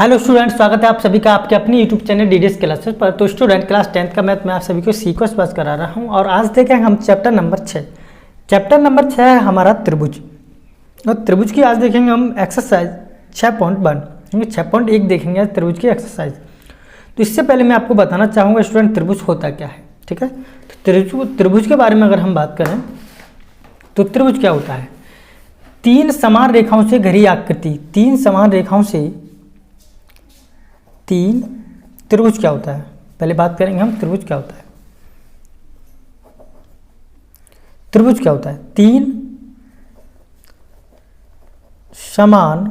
Hello student, स्वागत है आप सभी का आपके अपनी यूट्यूब चैनल डीडीएस क्लासेस पर। तो स्टूडेंट, क्लास 10th का मैथ में आप सभी को सीक्वेंस पास करा रहा हूं और आज देखें हम चैप्टर नंबर 6। चैप्टर नंबर 6 है हमारा त्रिभुज। और त्रिभुज की आज देखेंगे हम एक्सरसाइज 6.1, 6.1 देखेंगे त्रिभुज की एक्सरसाइज। तो इससे पहले मैं आपको बताना चाहूँगा स्टूडेंट, त्रिभुज होता क्या है। ठीक है, तो त्रिभुज के बारे में अगर हम बात करें तो त्रिभुज क्या होता है? तीन समान रेखाओं से घिरी आकृति। तीन समान रेखाओं से तीन त्रिभुज क्या होता है, पहले बात करेंगे हम त्रिभुज क्या होता है। त्रिभुज क्या होता है? तीन समान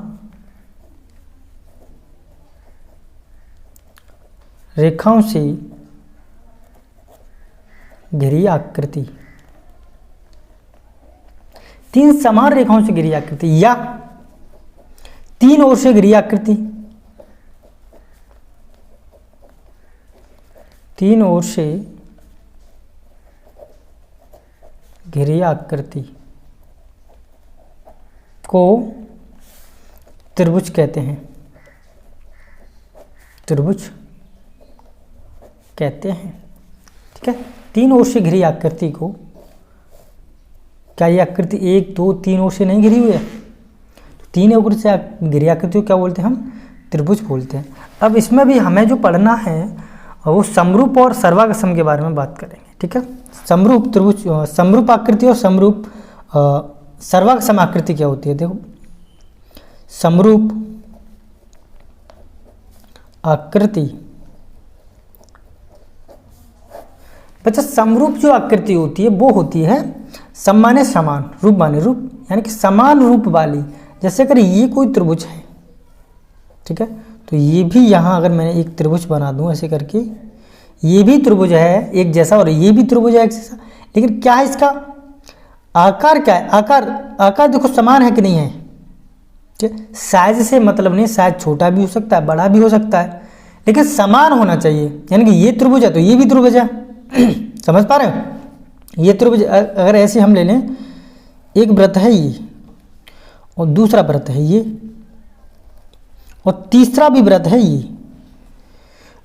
रेखाओं से घिरी आकृति। तीन समान रेखाओं से घिरी आकृति या तीन ओर से घिरी आकृति। तीन ओर से घिरी आकृति को त्रिभुज कहते हैं। त्रिभुज कहते हैं। ठीक है, तीन ओर से घिरी आकृति को, क्या ये आकृति एक दो तीन ओर से नहीं घिरी हुई है? तो तीन ओर से घिरी आकृति को क्या बोलते हैं? हम त्रिभुज बोलते हैं। अब इसमें भी हमें जो पढ़ना है वो समरूप और सर्वागसम के बारे में बात करेंगे। ठीक है, समरूप त्रिभुज, समरूप आकृति और समरूप सर्वागसम आकृति क्या होती है। देखो, समरूप आकृति, बच्चा समरूप जो आकृति होती है वो होती है सम माने समान, रूप माने रूप, यानी कि समान रूप वाली। जैसे अगर ये कोई त्रिभुज है, ठीक है, तो ये भी यहाँ अगर मैंने एक त्रिभुज बना दूं ऐसे करके, ये भी त्रिभुज है एक जैसा और ये भी त्रिभुज है एक जैसा, लेकिन क्या है इसका आकार? क्या है आकार देखो समान है कि नहीं है। ठीक है, साइज से मतलब नहीं, साइज छोटा भी हो सकता है बड़ा भी हो सकता है, लेकिन समान होना चाहिए। यानी कि ये त्रिभुज है तो ये भी त्रिभुज है। समझ पा रहे हो? ये त्रिभुज अगर ऐसे हम ले लें, एक वृत्त है ये और दूसरा वृत्त है ये और तीसरा भी वृत्त है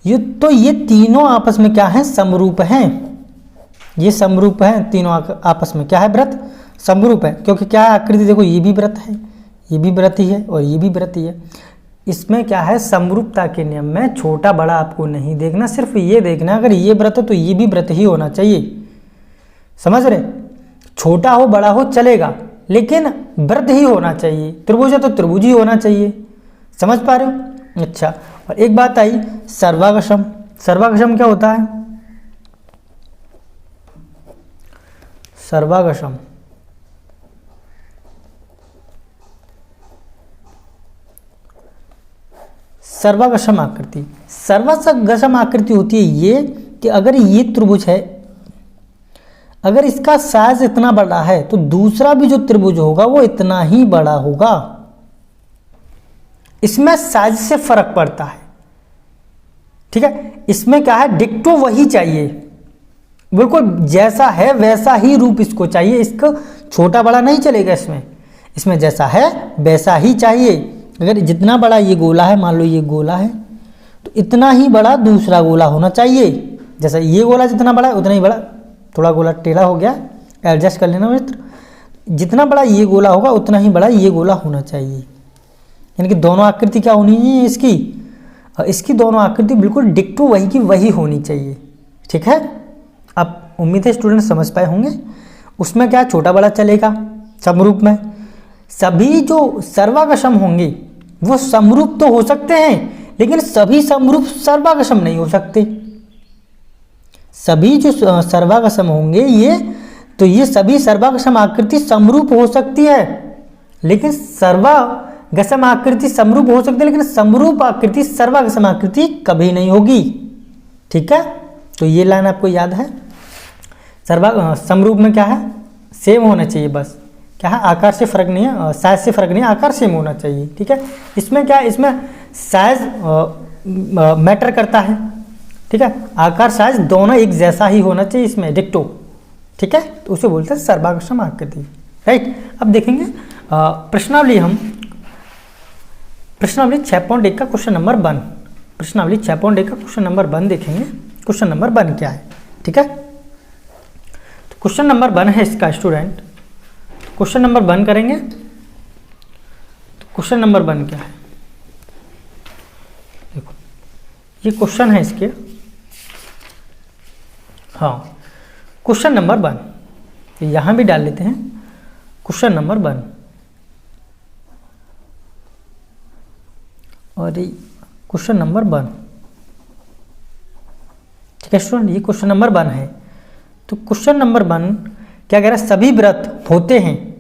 ये तो ये तीनों आपस में क्या है? समरूप हैं। ये समरूप हैं तीनों आपस में, क्या है? वृत्त समरूप है। क्योंकि क्या है आकृति, देखो ये भी वृत्त है, ये भी वृत्त ही है और ये भी वृत्त ही है। इसमें क्या है? समरूपता के नियम में छोटा बड़ा आपको नहीं देखना, सिर्फ ये देखना अगर ये वृत्त तो ये भी वृत्त ही होना चाहिए। समझ रहे? छोटा हो बड़ा हो चलेगा, लेकिन वृत्त ही होना चाहिए। त्रिभुज है तो त्रिभुज ही होना चाहिए। समझ पा रहे हो? अच्छा, और एक बात आई सर्वागसम। सर्वागसम क्या होता है? सर्वागसम सर्वागसम आकृति। सर्वागसम आकृति होती है ये कि अगर ये त्रिभुज है, अगर इसका साइज इतना बड़ा है तो दूसरा भी जो त्रिभुज होगा वो इतना ही बड़ा होगा। इसमें साइज से फर्क पड़ता है। ठीक है, इसमें क्या है? डिक्टो वही चाहिए, बिल्कुल जैसा है वैसा ही रूप इसको चाहिए। इसको छोटा बड़ा नहीं चलेगा, इसमें जैसा है वैसा ही चाहिए। अगर जितना बड़ा ये गोला है, मान लो ये गोला है, तो इतना ही बड़ा दूसरा गोला होना चाहिए। जैसा ये गोला जितना बड़ा है उतना ही बड़ा, थोड़ा गोला टेढ़ा हो गया, एडजस्ट कर लेना मित्र। जितना बड़ा ये गोला होगा उतना ही बड़ा ये गोला होना चाहिए। यानी कि दोनों आकृति क्या होनी चाहिए इसकी दोनों आकृति बिल्कुल डिक्टो वही की वही होनी चाहिए। ठीक है, अब उम्मीद है स्टूडेंट समझ पाए होंगे। उसमें क्या छोटा बड़ा चलेगा समरूप में। सभी जो सर्वागसम होंगे वो समरूप तो हो सकते हैं, लेकिन सभी समरूप सर्वागसम नहीं हो सकते। सभी जो सर्वागसम होंगे ये सभी सर्वागसम आकृति समरूप हो सकती है, लेकिन सर्वागसम आकृति समरूप हो सकती है, लेकिन समरूप आकृति सर्वागसम आकृति कभी नहीं होगी। ठीक है, तो ये लाइन आपको याद है। समरूप में क्या है? सेम होना चाहिए, बस क्या है? आकार से फर्क नहीं है, साइज से फर्क नहीं है, आकार सेम होना चाहिए। ठीक है, इसमें क्या है? इसमें साइज मैटर करता है। ठीक है, आकार साइज दोनों एक जैसा ही होना चाहिए इसमें, डिक्टो। ठीक है, तो उसे बोलते हैं सर्वागसम आकृति। राइट, अब देखेंगे प्रश्नावली हम प्रश्नावली 6.1 का क्वेश्चन नंबर 1, प्रश्नावली 6.1 का क्वेश्चन नंबर 1 देखेंगे। क्वेश्चन नंबर 1 क्या है, ठीक है। तो क्वेश्चन नंबर 1 है इसका स्टूडेंट, क्वेश्चन नंबर 1 करेंगे। तो क्वेश्चन नंबर 1 क्या है, देखो ये क्वेश्चन है इसके, हाँ क्वेश्चन नंबर 1, तो यहाँ भी डाल लेते हैं क्वेश्चन नंबर 1। और क्वेश्चन नंबर 1, ठीक है स्टूडेंट, ये क्वेश्चन नंबर 1 है। तो क्वेश्चन नंबर 1 क्या कह रहा है, सभी व्रत होते हैं,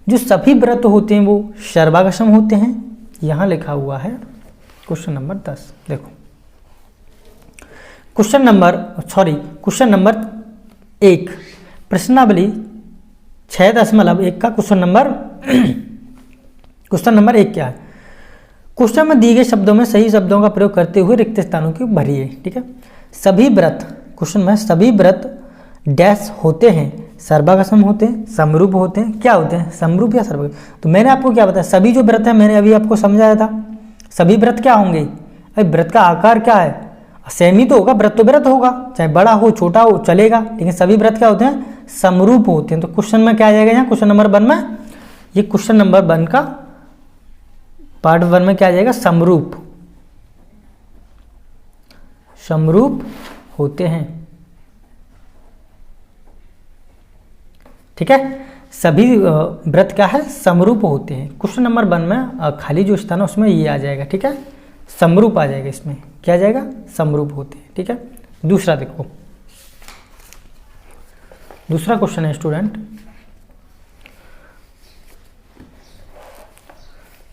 जो सभी व्रत होते हैं वो सर्वागसम होते हैं। यहाँ लिखा हुआ है क्वेश्चन नंबर 10, देखो क्वेश्चन नंबर 1, प्रश्नावली 6.1 का क्वेश्चन नंबर 1 क्या है, क्वेश्चन में दिए गए शब्दों में सही शब्दों का प्रयोग करते हुए रिक्त स्थानों की भरिए, ठीक है। सभी व्रत, क्वेश्चन में सभी व्रत डैश होते हैं, सर्वागसम होते हैं, समरूप होते हैं, क्या होते हैं, समरूप या सर्वागसम। तो मैंने आपको क्या बताया, सभी जो व्रत है मैंने अभी आपको समझाया था, सभी व्रत क्या होंगे, अरे व्रत का आकार क्या है, सेम ही तो होगा, व्रत तो व्रत होगा, चाहे बड़ा हो छोटा हो चलेगा, लेकिन सभी व्रत क्या होते हैं, समरूप होते हैं। तो क्वेश्चन में क्या आ जाएगा, यहाँ क्वेश्चन नंबर 1 में, ये क्वेश्चन नंबर 1 का पार्ट 1 में क्या आ जाएगा, समरूप, समरूप होते हैं, ठीक है। सभी व्रत क्या है, समरूप होते हैं। क्वेश्चन नंबर 1 में खाली जो स्थान है उसमें ये आ जाएगा, ठीक है, समरूप आ जाएगा, इसमें क्या आ जाएगा, समरूप होते हैं, ठीक है। दूसरा देखो, दूसरा क्वेश्चन है स्टूडेंट,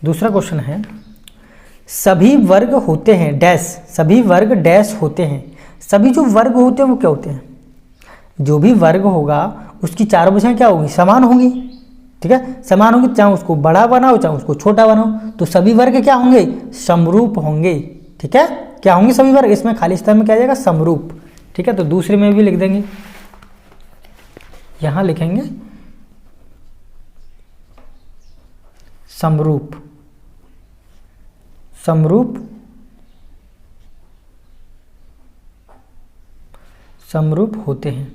दूसरा क्वेश्चन है सभी वर्ग होते हैं डैश, सभी वर्ग डैश होते हैं। सभी जो वर्ग होते हैं वो क्या होते हैं, जो भी वर्ग होगा उसकी चारों भुजाएं क्या होगी, समान होंगी, ठीक है, समान होंगी, चाहे उसको बड़ा बनाओ चाहे उसको छोटा बनाओ, तो सभी वर्ग क्या होंगे, समरूप होंगे, ठीक है। क्या होंगे सभी वर्ग, इसमें खाली स्थान में क्या आ जाएगा, समरूप, ठीक है। तो दूसरे में भी लिख देंगे, यहां लिखेंगे समरूप, समरूप, समरूप होते हैं,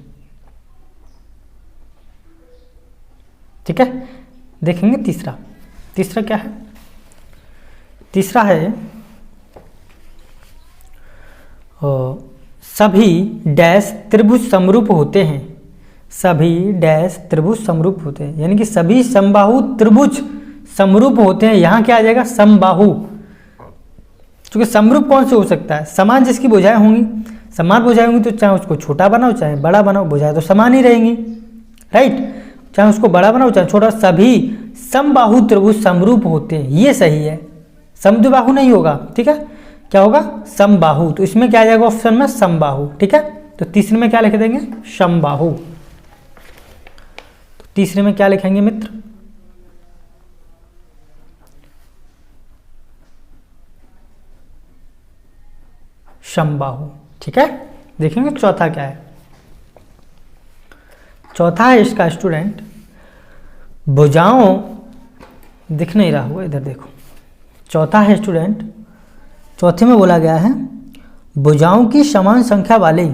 ठीक है। देखेंगे तीसरा, तीसरा क्या है, तीसरा है सभी डैश त्रिभुज समरूप होते हैं, सभी डैश त्रिभुज समरूप होते हैं, यानी कि सभी समबाहु त्रिभुज समरूप होते हैं। यहाँ क्या आ जाएगा, समबाहु, क्योंकि समरूप कौन से हो सकता है, समान जिसकी भुजाएं होंगी, समान भुजाएं होंगी तो चाहे उसको छोटा बनाओ चाहे बड़ा बनाओ, भुजाएं तो समान ही रहेंगी, राइट, चाहे उसको बड़ा बनाओ चाहे छोटा, सभी समबाहु त्रिभुज समरूप होते हैं, ये सही है, समद्विबाहु नहीं होगा, ठीक है, क्या होगा, समबाहु। तो इसमें क्या आ जाएगा ऑप्शन में, समबाहु, ठीक है। तो तीसरे में क्या लिख देंगे, समबाहु। तो तीसरे में क्या लिखेंगे मित्र, समबाहु, ठीक है। देखेंगे चौथा क्या है, चौथा है इसका स्टूडेंट भुजाओं, दिख नहीं रहा हुआ, इधर देखो, चौथा है स्टूडेंट, चौथे में बोला गया है भुजाओं की समान संख्या वाले,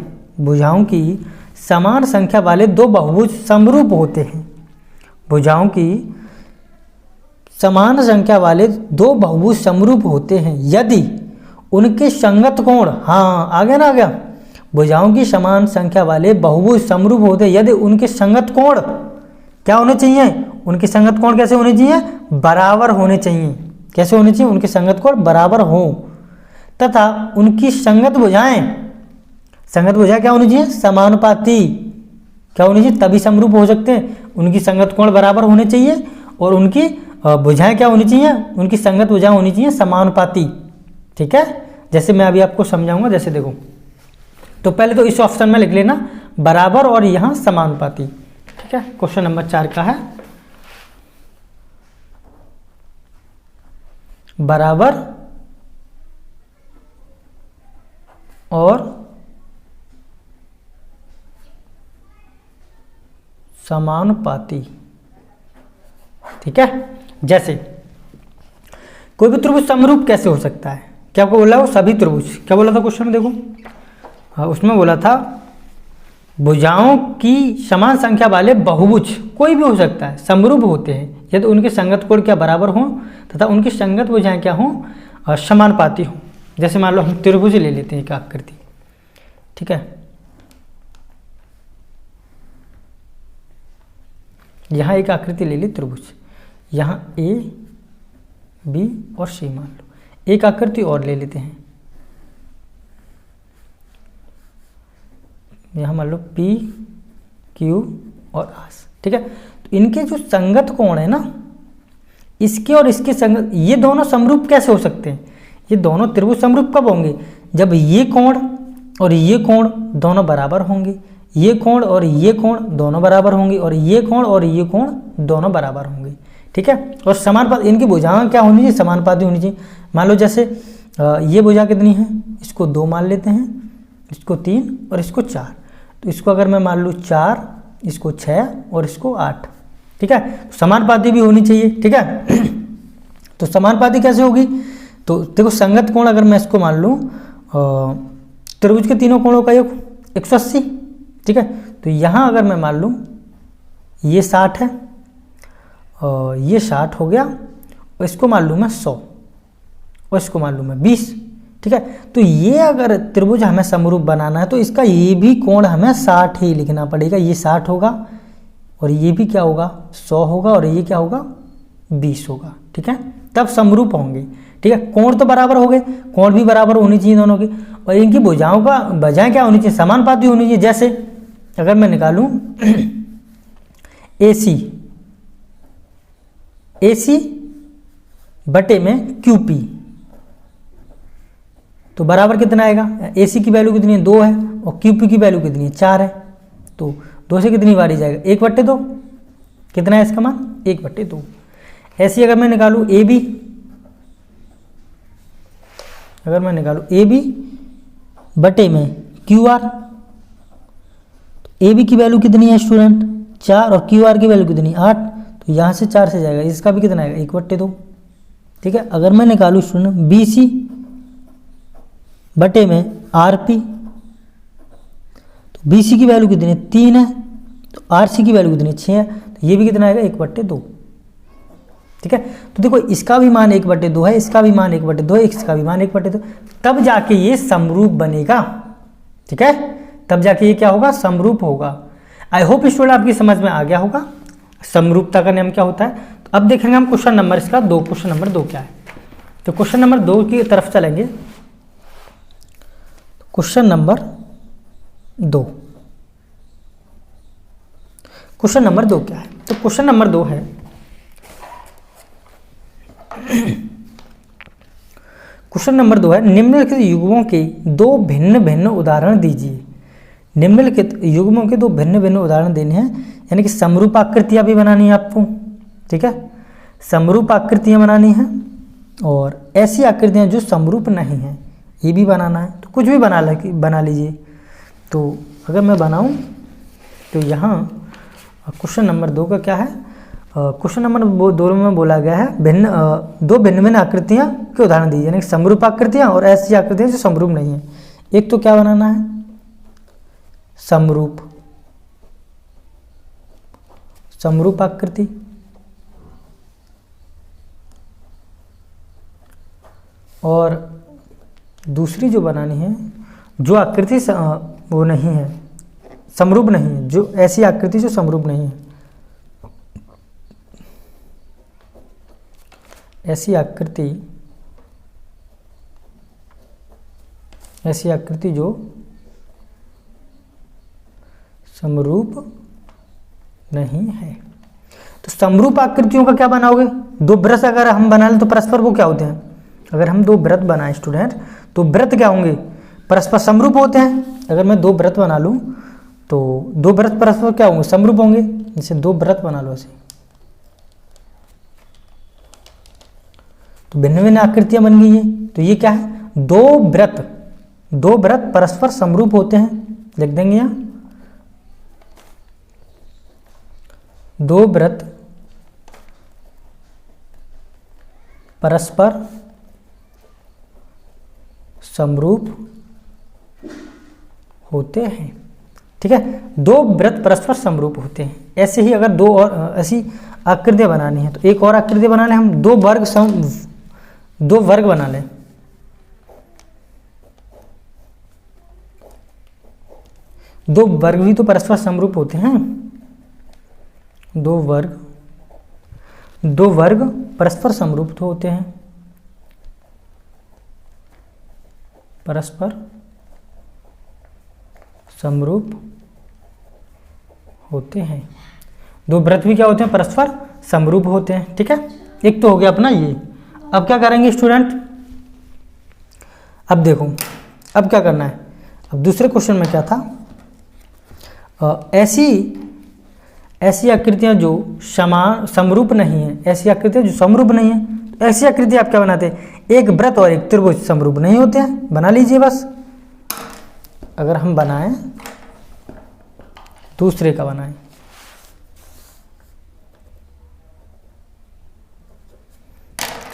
भुजाओं की समान संख्या वाले दो बहुभुज समरूप होते हैं, भुजाओं की समान संख्या वाले दो बहुभुज समरूप होते हैं यदि उनके संगत कोण, हाँ आ गया ना, आ गया, भुजाओं की समान संख्या वाले बहुभुज समरूप होते हैं यदि उनके संगत कोण क्या होने चाहिए, उनके संगत कोण कैसे होने चाहिए, बराबर होने चाहिए, कैसे होने चाहिए, उनके संगत कोण बराबर हो, तथा उनकी संगत भुजाएं, संगत भुजाएं क्या होनी चाहिए, समानुपाती, क्या होनी चाहिए, तभी समरूप हो सकते हैं, उनकी संगत कोण बराबर होने चाहिए और उनकी भुजाएं क्या होनी चाहिए, उनकी संगत भुजाएं होनी चाहिए समानुपाती, ठीक है। जैसे मैं अभी आपको समझाऊंगा, जैसे देखो, तो पहले तो इस ऑप्शन में लिख लेना बराबर और यहाँ समानुपाती, ठीक है। क्वेश्चन नंबर 4 का है बराबर और समानुपाती, ठीक है। जैसे कोई भी त्रिभुज समरूप कैसे हो सकता है? क्या आपको बोला वो सभी त्रिभुज, क्या बोला था क्वेश्चन में देखो, हाँ उसमें बोला था भुजाओं की समान संख्या वाले बहुभुज कोई भी हो सकता है समरूप होते हैं यदि उनके संगत कोण क्या बराबर हों तथा उनकी संगत भुजाएं क्या हों, समानुपाती हों। जैसे मान लो हम त्रिभुज ले लेते हैं एक आकृति, ठीक है, यहाँ एक आकृति ले ली त्रिभुज, यहाँ ए बी और सी मान लो। एक आकृति और ले लेते हैं, यहाँ मान लो पी क्यू और आर, ठीक है। तो इनके जो संगत कोण है ना, इसके और इसके संगत, ये दोनों समरूप कैसे हो सकते हैं? ये दोनों त्रिभुज समरूप कब होंगे? जब ये कोण और ये कोण दोनों बराबर होंगे, ये कोण और ये कोण दोनों बराबर होंगे, और ये कोण और ये कोण दोनों बराबर होंगे, ठीक है। और समानुपाती, इनकी भुजाएं क्या होनी चाहिए? समानुपाती होनी चाहिए। मान लो जैसे ये भुजा कितनी है, इसको 2 मान लेते हैं, इसको 3 और इसको 4, तो इसको अगर मैं मान लूँ 4, इसको 6 और इसको 8, ठीक है। समानुपाती भी होनी चाहिए, ठीक है। तो समानुपाती कैसे होगी? तो देखो संगत कोण अगर मैं इसको मान लूँ त्रिभुज के तीनों कोणों का योग 180, ठीक है। तो यहाँ अगर मैं मान लूँ ये 60 है और ये 60 हो गया, और इसको मान लूँ मैं 100 और इसको मान लूँ मैं 20, ठीक है। तो ये अगर त्रिभुज हमें समरूप बनाना है तो इसका ये भी कोण हमें 60 ही लिखना पड़ेगा। ये 60 होगा और ये भी क्या होगा 100 होगा और ये क्या होगा 20 होगा, ठीक है, तब समरूप होंगे, ठीक है। कोण तो बराबर हो गए, कोण भी बराबर होनी चाहिए दोनों की, और इनकी भुजाओं का भुजाएं क्या होनी चाहिए? समानुपाती होनी चाहिए। जैसे अगर मैं निकालूं AC बटे में QP, तो बराबर कितना आएगा? AC की वैल्यू कितनी है? 2 है, और QP की वैल्यू कितनी है? 4 है, तो 2 से कितनी बारी जाएगा? 1/2, कितना है इसका मान? 1/2। ऐसी अगर मैं निकालूं AB, अगर मैं निकालूं AB बटे में QR, तो AB की वैल्यू कितनी है स्टूडेंट? 4, और QR की वैल्यू कितनी? 8, तो यहाँ से 4 से जाएगा, इसका भी कितना आएगा? 1/2, ठीक है। अगर मैं निकालूं स्टूडेंट BC बटे में RP, तो BC की वैल्यू कितनी है? 3 है, तो RC की वैल्यू कितनी है? 6 है, तो ये भी कितना आएगा? 1/2, ठीक है। तो देखो इसका भी मान 1/2 है, इसका भी मान 1/2 है, इसका भी मान 1/2, तब जाके ये समरूप बनेगा, ठीक है, तब जाके ये क्या होगा? समरूप होगा। आई होप स्टूडेंट आपकी समझ में आ गया होगा समरूपता का नियम क्या होता है। तो अब देखेंगे हम क्वेश्चन नंबर इसका 2, क्वेश्चन नंबर 2 क्या है। तो क्वेश्चन नंबर 2 की तरफ चलेंगे। क्वेश्चन नंबर 2, क्वेश्चन नंबर 2 क्या है? तो क्वेश्चन नंबर 2 है क्वेश्चन नंबर 2 है निम्नलिखित युग्मों के 2 भिन्न भिन्न उदाहरण दीजिए। निम्नलिखित युग्मों के 2 भिन्न भिन्न उदाहरण देने हैं, यानी कि समरूप आकृतियां भी बनानी है आपको, ठीक है, समरूप आकृतियां बनानी है, और ऐसी आकृतियां जो समरूप नहीं हैं ये भी बनाना है। तो कुछ भी बना लीजिए। तो अगर मैं बनाऊं तो यहाँ क्वेश्चन नंबर 2 का क्या है? क्वेश्चन नंबर 2 में बोला गया है 2 भिन्न भिन्न आकृतियां के उदाहरण दीजिए, यानी समरूप आकृतियां और ऐसी आकृतियां जो समरूप नहीं है। एक तो क्या बनाना है? समरूप आकृति, और दूसरी जो बनानी है जो आकृति वो नहीं है, समरूप नहीं है, जो ऐसी आकृति जो समरूप नहीं है, ऐसी आकृति जो समरूप नहीं है। तो समरूप आकृतियों का क्या बनाओगे? 2 वृत्त अगर हम बना लें तो परस्पर वो क्या होते हैं? अगर हम 2 वृत्त बनाएं स्टूडेंट, तो वृत्त क्या होंगे? परस्पर समरूप होते हैं। अगर मैं 2 वृत्त बना लूं तो 2 वृत्त परस्पर क्या होंगे? समरूप होंगे। जैसे 2 वृत्त बना लो ऐसे, तो भिन्न भिन्न आकृतियां बन गई है। तो ये क्या है? 2 वृत्त परस्पर समरूप होते हैं, लिख देंगे यहाँ 2 वृत्त परस्पर समरूप होते हैं। ठीक है, दो वृत्त परस्पर समरूप होते हैं। ऐसे ही अगर दो और ऐसी आकृतियां बनानी है तो एक और आकृति बना लें हम, दो वर्ग बना लें। दो वर्ग भी तो परस्पर समरूप होते हैं। दो वर्ग परस्पर समरूप तो होते हैं, परस्पर समरूप होते हैं। दो वृत्त भी क्या होते हैं, परस्पर समरूप होते हैं। ठीक है, एक तो हो गया अपना ये। अब क्या करेंगे स्टूडेंट, अब देखो अब क्या करना है। अब दूसरे क्वेश्चन में क्या था, ऐसी आकृतियां जो समरूप नहीं है, ऐसी आकृतियां जो समरूप नहीं है, तो ऐसी आकृति आप क्या बनाते हैं, एक वृत्त और एक त्रिभुज समरूप नहीं होते हैं, बना लीजिए बस। अगर हम बनाएं, दूसरे का बनाएं,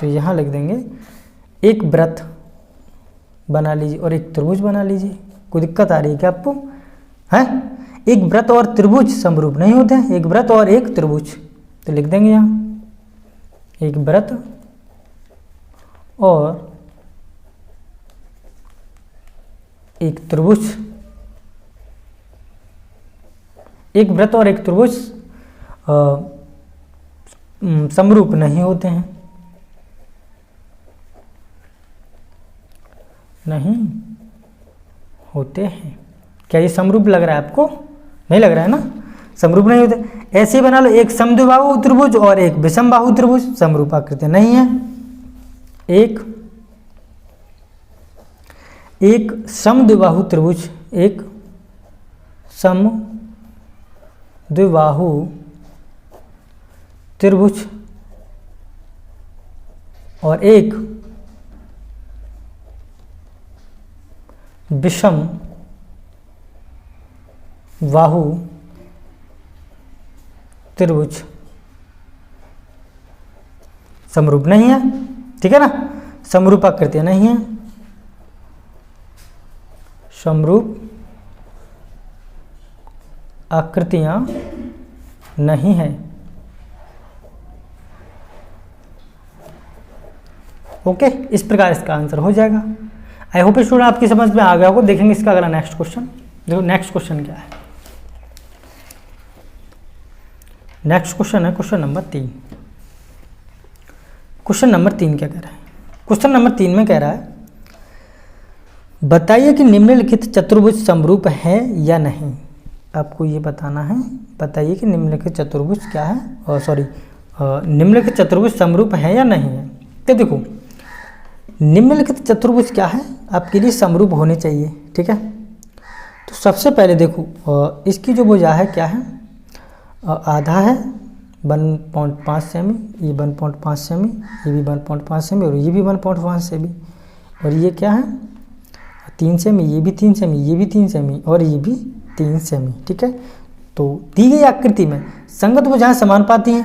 तो यहां लिख देंगे एक वृत्त बना लीजिए और एक त्रिभुज बना लीजिए। कोई दिक्कत आ रही है क्या आपको, है? एक वृत्त और त्रिभुज समरूप नहीं होते हैं, एक वृत्त और एक त्रिभुज, तो लिख देंगे यहां एक वृत्त और एक त्रिभुज। एक वृत्त और एक त्रिभुज समरूप नहीं होते हैं, नहीं होते हैं। क्या ये समरूप लग रहा है आपको? नहीं लग रहा है ना, समरूप नहीं होते। ऐसे बना लो, एक समद्विबाहु त्रिभुज और एक विषमबाहु त्रिभुज, समरूप आकृति नहीं है। एक समद्विबाहु त्रिभुज, एक समद्विबाहु त्रिभुज और एक विषम बाहु त्रिभुज समरूप नहीं है। ठीक है ना, समरूप आकृतियां नहीं है, समरूप आकृतियां नहीं है। ओके, इस प्रकार इसका आंसर हो जाएगा। आई होप स्टूडेंट आपकी समझ में आ गया होगा। देखेंगे इसका अगला नेक्स्ट क्वेश्चन। देखो नेक्स्ट क्वेश्चन क्या है। नेक्स्ट क्वेश्चन है क्वेश्चन नंबर 3। क्वेश्चन नंबर 3 क्या कह रहा है? क्वेश्चन नंबर 3 में कह रहा है बताइए कि निम्नलिखित चतुर्भुज समरूप है या नहीं। आपको ये बताना है, बताइए कि निम्नलिखित चतुर्भुज क्या है, निम्नलिखित चतुर्भुज समरूप है या नहीं है। तो देखो निम्नलिखित चतुर्भुज क्या है, आपके लिए समरूप होने चाहिए। ठीक है, तो सबसे पहले देखो इसकी जो भुजा है क्या है, आधा है 1.5 सेमी, ये 1.5 सेमी, ये भी 1.5 सेमी और ये भी 1.5 सेमी, और ये क्या है 3 सेमी, ये भी 3 सेमी, ये भी 3 सेमी और ये भी 3 सेमी। ठीक है, तो दी गई आकृति में संगत भुजाएं समानुपाती हैं,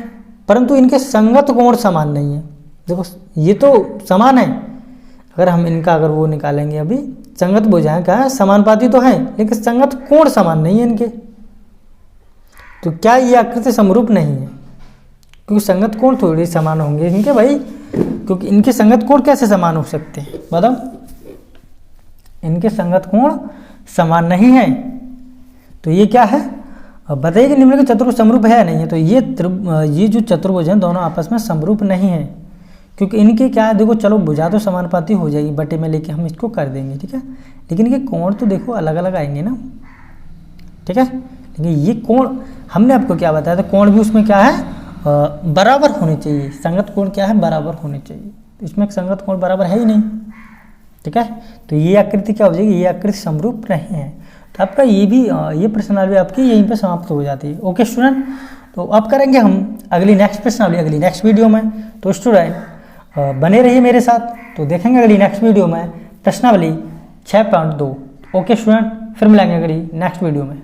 परंतु इनके संगत कोण समान नहीं है। देखो ये तो समान है, अगर हम इनका अगर वो निकालेंगे, अभी संगत भुजाएं क्या है, समानुपाती तो है, लेकिन संगत कोण समान नहीं है इनके। तो क्या ये आकृति समरूप नहीं है? क्योंकि संगत कोण थोड़ी समान होंगे इनके भाई, क्योंकि इनके संगत कोण कैसे समान हो सकते हैं बताओ? इनके संगत कोण समान नहीं है। तो ये क्या है, अब बताइए कि निम्नलिखित चतुर्भुज समरूप है या नहीं है। तो ये जो चतुर्भुज हैं दोनों आपस में समरूप नहीं है, क्योंकि इनके क्या है, देखो चलो भुजा तो समानुपाती हो जाएगी, बटे में लेके हम इसको कर देंगे। ठीक है, लेकिन इनके कोण तो देखो अलग अलग आएंगे ना। ठीक है, लेकिन ये कोण हमने आपको क्या बताया था, कोण भी उसमें क्या है बराबर होने चाहिए। संगत कोण क्या है, बराबर होने चाहिए। इसमें संगत कोण बराबर है ही नहीं। ठीक है, तो ये आकृति क्या हो जाएगी, ये आकृति समरूप नहीं है। तो आपका ये भी ये प्रश्नावली आपकी यहीं पे समाप्त हो जाती है। ओके स्टूडेंट, तो अब करेंगे हम अगली नेक्स्ट प्रश्नावली अगली नेक्स्ट वीडियो में। तो स्टूडेंट बने रहिए मेरे साथ, तो देखेंगे अगली नेक्स्ट वीडियो में प्रश्नावली 6.2। ओके स्टूडेंट, फिर मिलेंगे अगली नेक्स्ट वीडियो में।